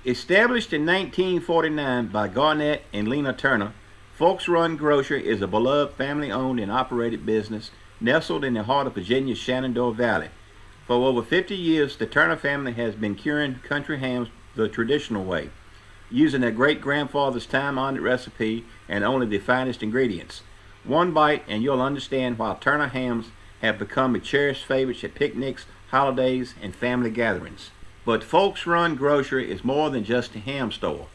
Established in 1949 by Garnett and Lena Turner, Folksrun Grocery is a beloved family-owned and operated business nestled in the heart of Virginia's Shenandoah Valley. For over 50 years, the Turner family has been curing country hams the traditional way, using their great-grandfather's time-honored recipe and only the finest ingredients. One bite and you'll understand why Turner hams have become a cherished favorite at picnics, holidays, and family gatherings. But Folksrun Grocery is more than just a ham store.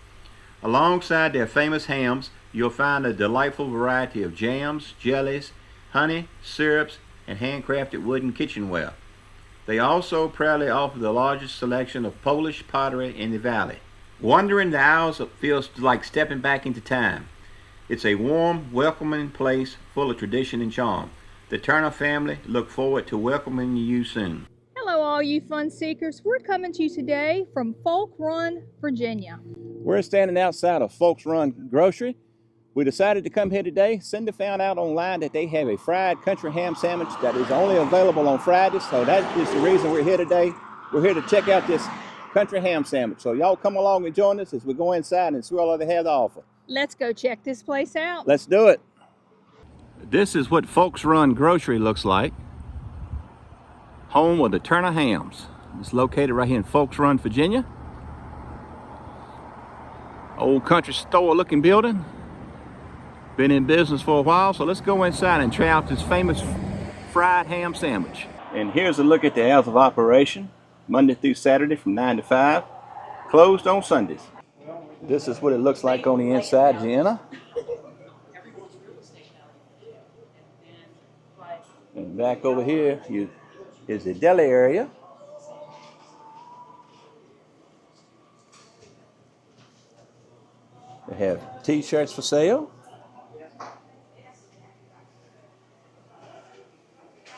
Alongside their famous hams, you'll find a delightful variety of jams, jellies, honey, syrups, and handcrafted wooden kitchenware. They also proudly offer the largest selection of Polish pottery in the valley. Wandering the aisles feels like stepping back into time. It's a warm, welcoming place full of tradition and charm. The Turner family look forward to welcoming you soon. Hello all you fun seekers. We're coming to you today from Folksrun, Virginia. We're standing outside of Folksrun Grocery. We decided to come here today. Cindy found out online that they have a fried country ham sandwich that is only available on Fridays, so that is the reason we're here today. We're here to check out this country ham sandwich. So y'all come along and join us as we go inside and see what they have to offer. Let's go check this place out. Let's do it. This is what Folksrun Grocery looks like. Home of the Turner hams. It's located right here in Folksrun, Virginia. Old country store looking building. Been in business for a while, so let's go inside and try out this famous fried ham sandwich. And here's a look at the hours of operation. Monday through Saturday from 9 to 5. Closed on Sundays. This is what it looks like on the inside, Jenna. And back over here is the deli area. They have t-shirts for sale.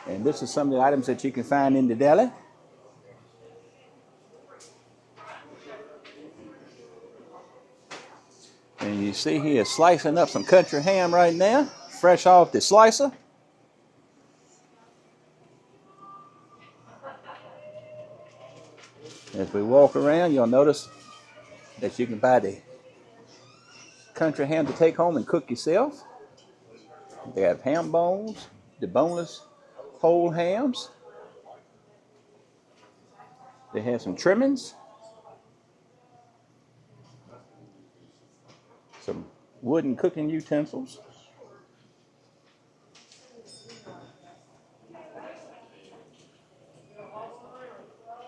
And this is some of the items that you can find in the deli. And you see he is slicing up some country ham right now, fresh off the slicer. As we walk around, you'll notice that you can buy the country ham to take home and cook yourself. They have ham bones, the boneless whole hams. They have some trimmings, some wooden cooking utensils,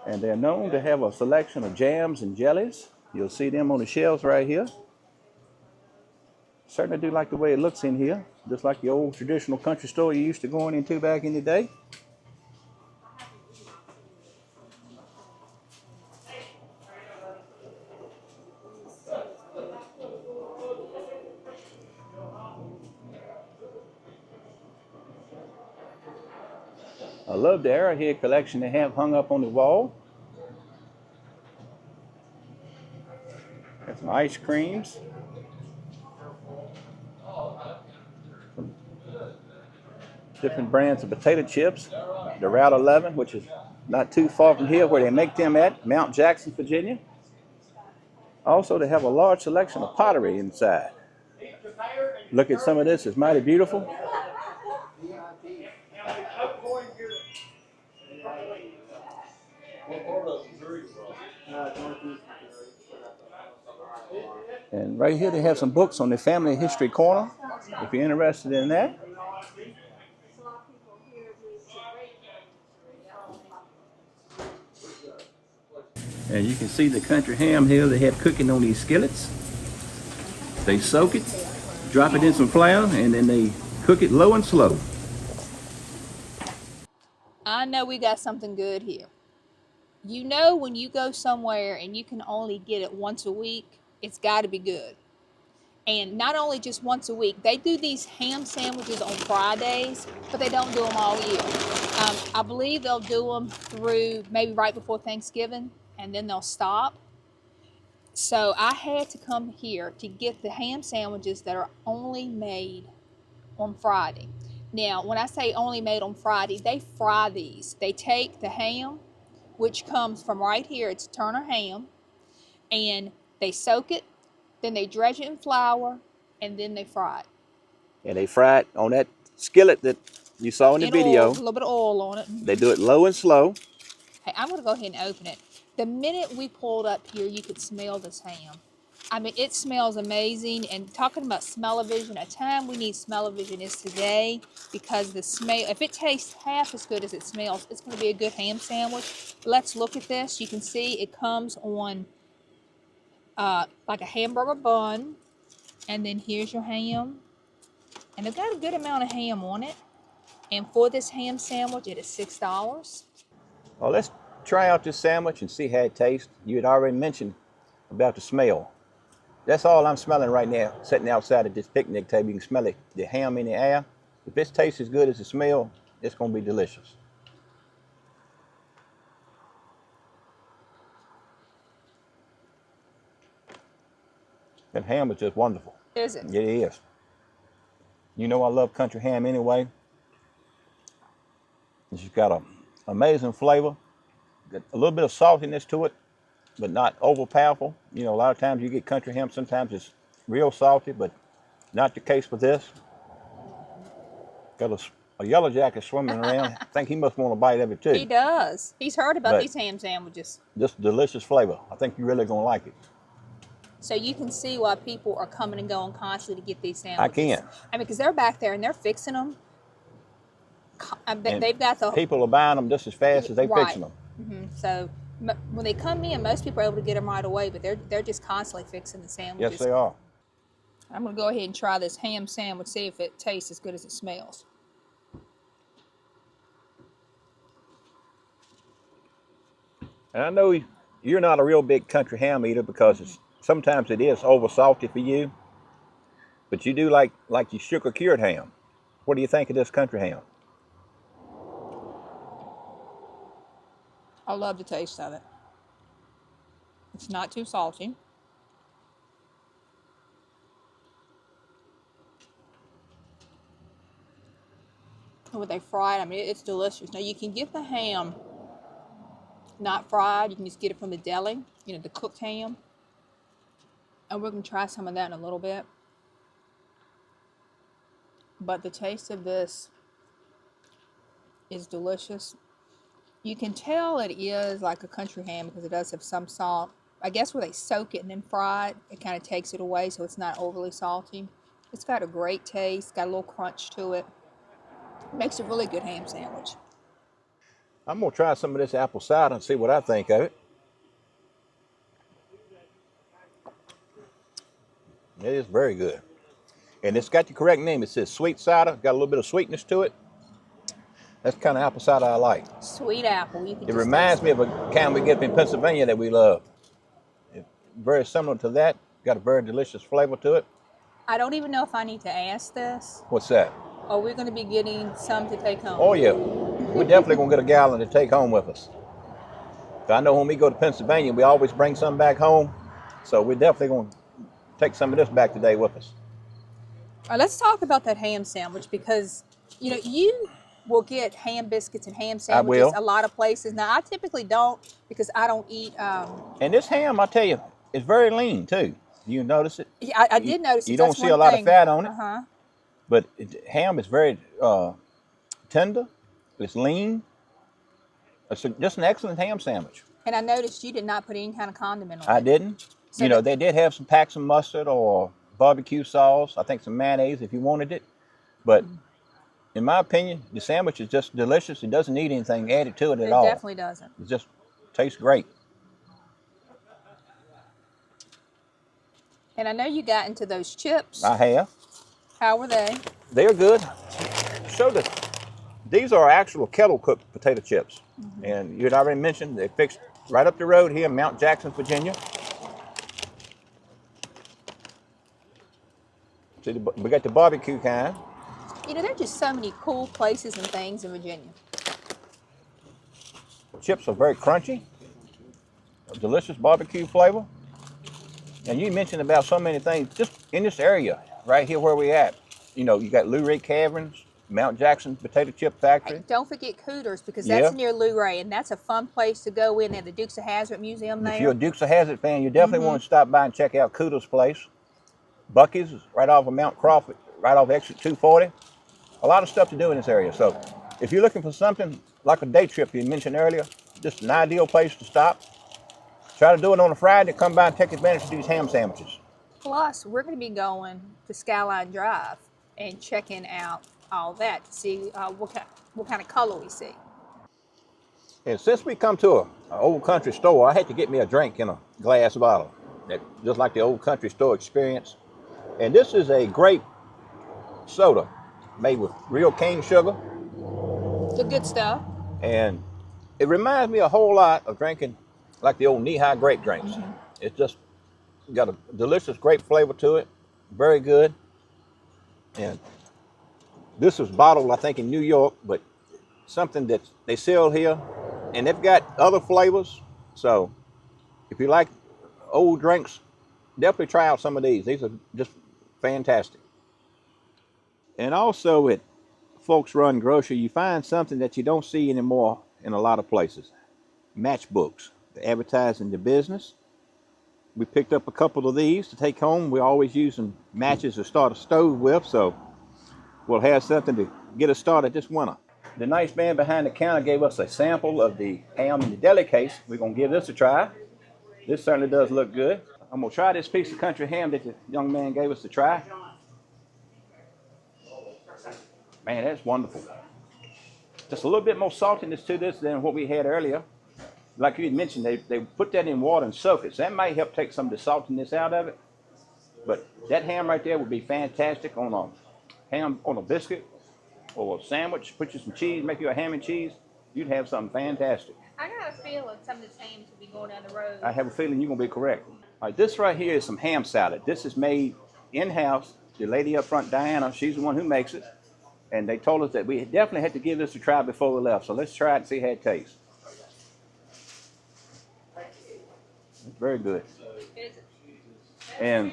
and they're known to have a selection of jams and jellies. You'll see them on the shelves right here. Certainly do like the way it looks in here, just like the old traditional country store you used to going into back in the day. I love the arrowhead collection they have hung up on the wall. Got some ice creams. Some different brands of potato chips. The Route 11, which is not too far from here where they make them at, Mount Jackson, Virginia. Also, they have a large selection of pottery inside. Look at some of this, it's mighty beautiful. And right here they have some books on the family history corner, if you're interested in that. And you can see the country ham here they have cooking on these skillets. They soak it, drop it in some flour, and then they cook it low and slow. I know we got something good here. You know when you go somewhere and you can only get it once a week, it's got to be good. And not only just once a week, they do these ham sandwiches on Fridays, but they don't do them all year. I believe they'll do them through maybe right before Thanksgiving, and then they'll stop. So I had to come here to get the ham sandwiches that are only made on Friday. Now, when I say only made on Friday, they fry these. They take the ham, which comes from right here, it's Turner ham. And they soak it, then they dredge it in flour, and then they fry it. And they fry it on that skillet that you saw in the video. Oil, a little bit of oil on it. They do it low and slow. Hey, I'm going to go ahead and open it. The minute we pulled up here, you could smell this ham. I mean, it smells amazing. And talking about smell-o-vision, a time we need smell-o-vision is today, because the smell, if it tastes half as good as it smells, it's going to be a good ham sandwich. Let's look at this. You can see it comes on like a hamburger bun. And then here's your ham. And they've got a good amount of ham on it. And for this ham sandwich, it is $6. Well, let's try out this sandwich and see how it tastes. You had already mentioned about the smell. That's all I'm smelling right now, sitting outside at this picnic table. You can smell it, the ham in the air. If this tastes as good as the smell, it's going to be delicious. That ham is just wonderful. Is it? It is. You know I love country ham anyway. It's got an amazing flavor. Got a little bit of saltiness to it, but not overpowerful. You know, a lot of times you get country ham, sometimes it's real salty, but not the case with this. Got a yellow jacket swimming around. I think he must want a bite of it too. He does. He's heard about these ham sandwiches. Just delicious flavor. I think you're really going to like it. So you can see why people are coming and going constantly to get these sandwiches. I can. I mean, because they're back there and they're fixing them. They've got the... People are buying them just as fast as they're fixing them. Mm-hmm. So when they come in, most people are able to get them right away, but they're just constantly fixing the sandwiches. Yes, they are. I'm going to go ahead and try this ham sandwich, see if it tastes as good as it smells. And I know you're not a real big country ham eater because sometimes it is over salty for you, but you do like your sugar cured ham. What do you think of this country ham? I love the taste of it. It's not too salty. And when they fry it, I mean, it's delicious. Now, you can get the ham not fried. You can just get it from the deli, you know, the cooked ham. And we're going to try some of that in a little bit. But the taste of this is delicious. You can tell it is like a country ham because it does have some salt. I guess where they soak it and then fry it, it kind of takes it away so it's not overly salty. It's got a great taste, got a little crunch to it. Makes a really good ham sandwich. I'm going to try some of this apple cider and see what I think of it. It is very good. And it's got the correct name. It says sweet cider. Got a little bit of sweetness to it. That's the kind of apple cider I like. Sweet apple. It reminds me of a kind we get up in Pennsylvania that we love. It's very similar to that. Got a very delicious flavor to it. I don't even know if I need to ask this. What's that? Are we going to be getting some to take home? Oh, yeah. We're definitely going to get a gallon to take home with us. I know when we go to Pennsylvania, we always bring some back home. So we're definitely going to take some of this back today with us. All right, let's talk about that ham sandwich because, you know, you will get ham biscuits and ham sandwiches a lot of places. Now, I typically don't because I don't eat... And this ham, I tell you, is very lean, too. You notice it? Yeah, I did notice it. You don't see a lot of fat on it. Uh-huh. But ham is very tender. It's lean. It's just an excellent ham sandwich. And I noticed you did not put any kind of condiment on it. I didn't. So you know, they did have some packs of mustard or barbecue sauce. I think some mayonnaise if you wanted it. But in my opinion, the sandwich is just delicious. It doesn't need anything added to it at all. It definitely doesn't. It just tastes great. And I know you got into those chips. I have. How were they? They're good. So these are actual kettle cooked potato chips. And you had already mentioned they fixed right up the road here in Mount Jackson, Virginia. See, we got the barbecue kind. You know, there are just so many cool places and things in Virginia. Chips are very crunchy, a delicious barbecue flavor. And you mentioned about so many things just in this area, right here where we at. You know, you got Lurie Caverns, Mount Jackson Potato Chip Factory. Hey, don't forget Cooters, because Yeah. that's near Luray, and that's a fun place to go in at the Dukes of Hazzard Museum there. If you're a Dukes of Hazzard fan, you definitely want to stop by and check out Cooters' place. Bucky's is right off of Mount Crawford, right off exit 240. A lot of stuff to do in this area. So if you're looking for something like a day trip you mentioned earlier, just an ideal place to stop. Try to do it on a Friday, come by and take advantage of these ham sandwiches. Plus, we're going to be going to Skyline Drive and checking out all that to see what kind of color we see. And since we come to an old country store, I had to get me a drink in a glass bottle, just like the old country store experience. And this is a grape soda made with real cane sugar. The good stuff. And it reminds me a whole lot of drinking like the old knee-high grape drinks. It's just got a delicious grape flavor to it, very good. And this was bottled, I think, in New York, but something that they sell here, and they've got other flavors. So if you like old drinks, definitely try out some of these. These are just fantastic. And also at Folksrun Grocery, you find something that you don't see anymore in a lot of places. Matchbooks. They're advertising the business. We picked up a couple of these to take home. We're always using matches to start a stove with, so we'll have something to get us started this winter. The nice man behind the counter gave us a sample of the ham in the deli case. We're going to give this a try. This certainly does look good. I'm going to try this piece of country ham that the young man gave us to try. Man, that's wonderful. Just a little bit more saltiness to this than what we had earlier. Like you had mentioned, they put that in water and soak it, so that might help take some of the saltiness out of it. But that ham right there would be fantastic on a ham on a biscuit or a sandwich. Put you some cheese, make you a ham and cheese. You'd have something fantastic. I got a feeling some of this hams will be going down the road. I have a feeling you're going to be correct. All right, this right here is some ham salad. This is made in-house. The lady up front, Diana, she's the one who makes it. And they told us that we definitely had to give this a try before we left. So let's try it and see how it tastes. It's very good. And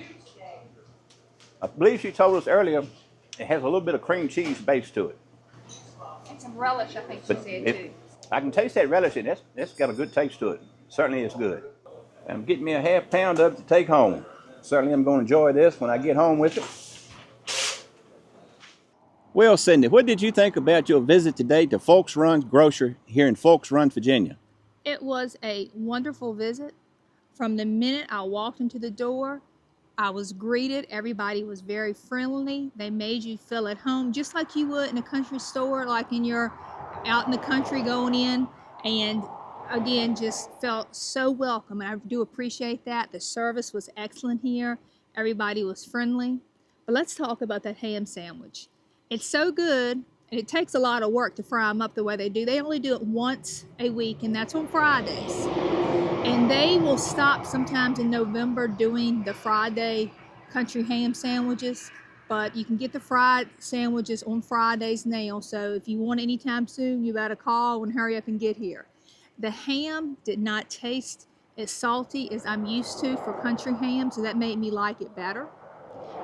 I believe she told us earlier it has a little bit of cream cheese base to it. And some relish, I think she said too. I can taste that relish, and that's got a good taste to it. Certainly it's good. I'm getting me a half pound of it to take home. Certainly I'm going to enjoy this when I get home with it. Well, Cindy, what did you think about your visit today to Folksrun Grocery here in Folksrun, Virginia? It was a wonderful visit. From the minute I walked into the door, I was greeted. Everybody was very friendly. They made you feel at home, just like you would in a country store, like in your out in the country going in. And again, just felt so welcome. And I do appreciate that. The service was excellent here. Everybody was friendly. But let's talk about that ham sandwich. It's so good, and it takes a lot of work to fry them up the way they do. They only do it once a week, and that's on Fridays. And they will stop sometimes in November doing the Friday country ham sandwiches, but you can get the fried sandwiches on Fridays now. So if you want anytime soon, you better call and hurry up and get here. The ham did not taste as salty as I'm used to for country ham, so that made me like it better.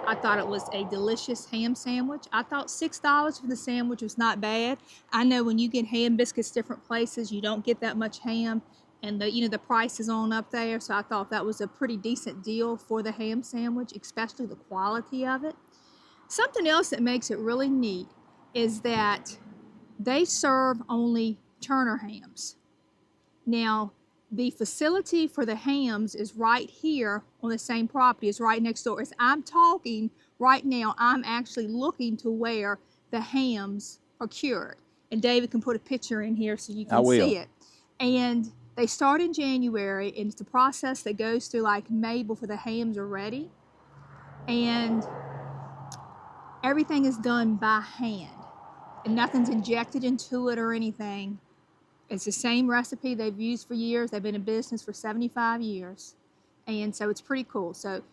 I thought it was a delicious ham sandwich. I thought $6 for the sandwich was not bad. I know when you get ham biscuits different places, you don't get that much ham, and the price is on up there. So I thought that was a pretty decent deal for the ham sandwich, especially the quality of it. Something else that makes it really neat is that they serve only Turner hams. Now, the facility for the hams is right here on the same property. It's right next door. As I'm talking right now, I'm actually looking to where the hams are cured. And David can put a picture in here so you can see it. And they start in January, and it's a process that goes through like May before the hams are ready. And everything is done by hand. And nothing's injected into it or anything. It's the same recipe they've used for years. They've been in business for 75 years. And so it's pretty cool. So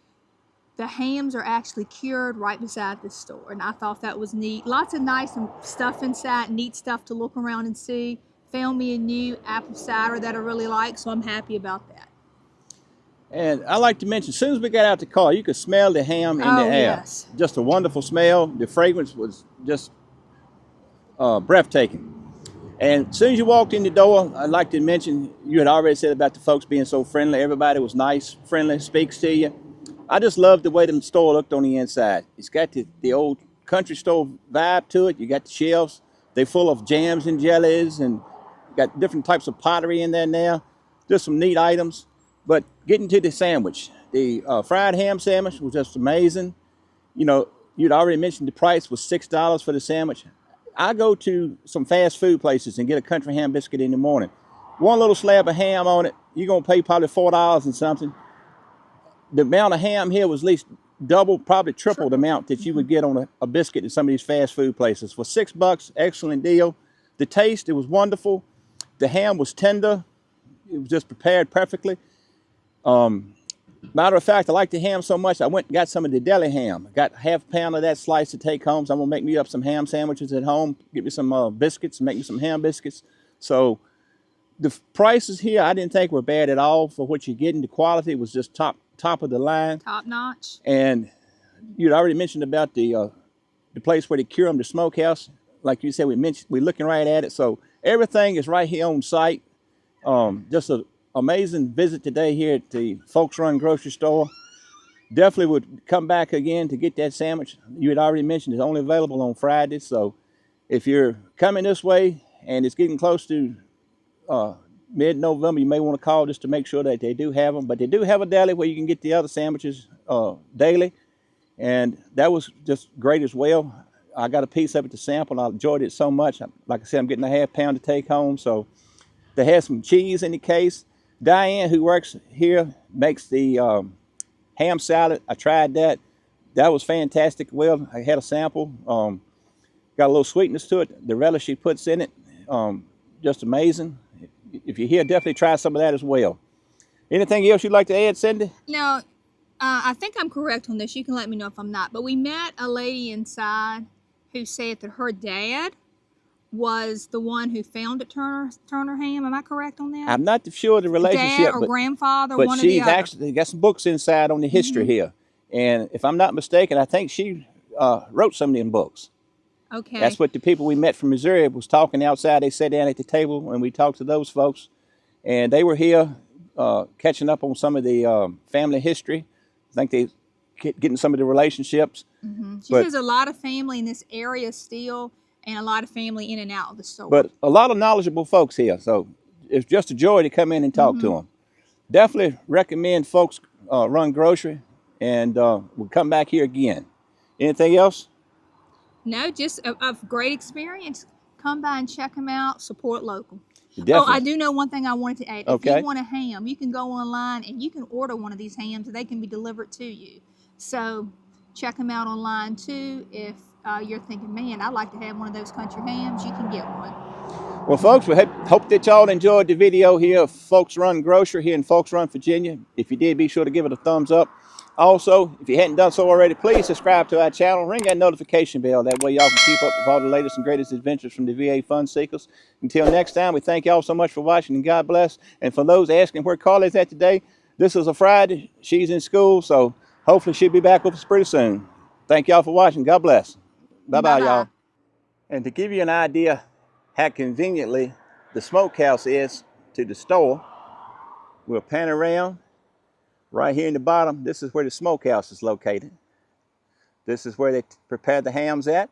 the hams are actually cured right beside this store. And I thought that was neat. Lots of nice stuff inside, neat stuff to look around and see. Found me a new apple cider that I really like, so I'm happy about that. And I like to mention, as soon as we got out the car, you could smell the ham in the air. Yes. Just a wonderful smell. The fragrance was just breathtaking. And as soon as you walked in the door, I'd like to mention, you had already said about the folks being so friendly. Everybody was nice, friendly, speaks to you. I just love the way the store looked on the inside. It's got the old country store vibe to it. You got the shelves. They're full of jams and jellies, and got different types of pottery in there now. Just some neat items. But getting to the sandwich, the fried ham sandwich was just amazing. You know, you'd already mentioned the price was $6 for the sandwich. I go to some fast food places and get a country ham biscuit in the morning. One little slab of ham on it, you're going to pay probably $4 and something. The amount of ham here was at least double, probably triple the amount that you would get on a biscuit at some of these fast food places. For $6, excellent deal. The taste, it was wonderful. The ham was tender. It was just prepared perfectly. Matter of fact, I like the ham so much, I went and got some of the deli ham. I got half a pound of that slice to take home. So I'm gonna make me up some ham sandwiches at home, get me some biscuits, and make me some ham biscuits. So the prices here, I didn't think were bad at all for what you're getting. The quality was just top of the line. Top notch. And you'd already mentioned about the place where they cure them, the smokehouse. Like you said, we're looking right at it. So everything is right here on site. Just an amazing visit today here at the Folksrun Grocery Store. Definitely would come back again to get that sandwich. You had already mentioned it's only available on Fridays. So if you're coming this way and it's getting close to mid-November, you may want to call just to make sure that they do have them. But they do have a deli where you can get the other sandwiches daily. And that was just great as well. I got a piece of it to sample, and I enjoyed it so much. Like I said, I'm getting a half pound to take home. So they had some cheese in the case. Diane, who works here, makes the ham salad. I tried that. That was fantastic. Well, I had a sample. Got a little sweetness to it. The relish she puts in it, just amazing. If you're here, definitely try some of that as well. Anything else you'd like to add, Cindy? No, I think I'm correct on this. You can let me know if I'm not. But we met a lady inside who said that her dad was the one who founded Turner Ham. Am I correct on that? I'm not sure of the relationship. Dad or grandfather, but one or the other. She's actually got some books inside on the history here. And if I'm not mistaken, I think she wrote some of them books. Okay. That's what the people we met from Missouri was talking outside. They sat down at the table and we talked to those folks. And they were here catching up on some of the family history. I think they getting some of the relationships. She says a lot of family in this area still, and a lot of family in and out of the store. But a lot of knowledgeable folks here. So it's just a joy to come in and talk to them. Definitely recommend Folksrun Grocery, and we'll come back here again. Anything else? No, just a great experience. Come by and check them out. Support local. Definitely. Oh, I do know one thing I wanted to add. Okay. If you want a ham, you can go online and you can order one of these hams and they can be delivered to you. So check them out online too. If you're thinking, man, I'd like to have one of those country hams, you can get one. Well, folks, we hope that y'all enjoyed the video here of Folksrun Grocery here in Folksrun, Virginia. If you did, be sure to give it a thumbs up. Also, if you hadn't done so already, please subscribe to our channel. Ring that notification bell. That way y'all can keep up with all the latest and greatest adventures from the VA Fun Seekers. Until next time, we thank y'all so much for watching, and God bless. And for those asking where Carly's at today, this is a Friday. She's in school, so hopefully she'll be back with us pretty soon. Thank y'all for watching. God bless. Bye-bye, y'all. And to give you an idea how conveniently the smokehouse is to the store, we'll pan around. Right here in the bottom, this is where the smokehouse is located. This is where they prepare the hams at.